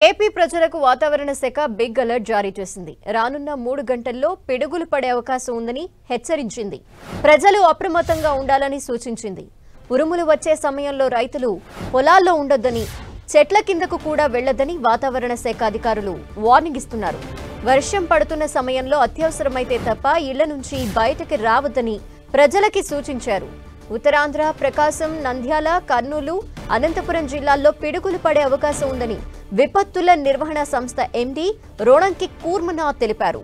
AP ప్రజలకు వాతావరణ శాఖ బిగ్ అలర్ట్ జారీ చేసింది. రానున్న 3 గంటల్లో పిడుగులు పడే అవకాశం ఉందని హెచ్చరించింది. ప్రజలు అప్రమత్తంగా ఉండాలని సూచించింది. ఉరుములు వచ్చే సమయంలో రైతులు పొలాల్లో ఉండొద్దని, చెట్ల కిందకు కూడా వెళ్లొద్దని వాతావరణ శాఖ అధికారులు వార్నింగ్ ఇస్తున్నారు. వర్షం పడుతున్న సమయంలో అత్యవసరమైతే తప్ప ఇళ్ల నుంచి బయటకు రావద్దని ప్రజలకి సూచించారు. ఉత్తరాంధ్ర, ప్రకాశం, నంద్యాల, కర్నూలు, అనంతపురం జిల్లాల్లో పిడుగులు పడే అవకాశం ఉందని విపత్తుల నిర్వహణ సంస్థ ఎండీ రోణంకి కూర్మనాథ్ తెలిపారు.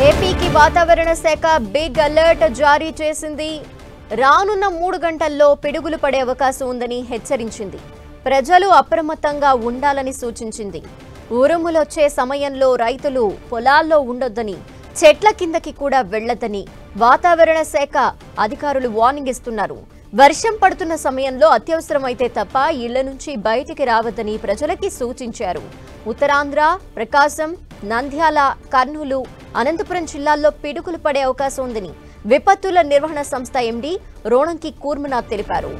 ఏపీకి వాతావరణ శాఖ బిగ్ అలర్ట్ జారీ చేసింది. రానున్న 3 గంటల్లో పిడుగులు పడే అవకాశం ఉందని హెచ్చరించింది. ప్రజలు అప్రమత్తంగా ఉండాలని సూచించింది. ఉరుములొచ్చే సమయంలో రైతులు పొలాల్లో ఉండొద్దని, చెట్ల కిందకి కూడా వెళ్లొద్దని వాతావరణ శాఖ అధికారులు వార్నింగ్ ఇస్తున్నారు. వర్షం పడుతున్న సమయంలో అత్యవసరమైతే తప్ప ఇళ్ల నుంచి బయటికి రావద్దని ప్రజలకి సూచించారు. ఉత్తరాంధ్ర, ప్రకాశం, నంద్యాల, కర్నూలు, అనంతపురం జిల్లాల్లో పిడుగులు పడే అవకాశం ఉందని విపత్తుల నిర్వహణ సంస్థ ఎండీ రోణంకి కూర్మనాథ్ తెలిపారు.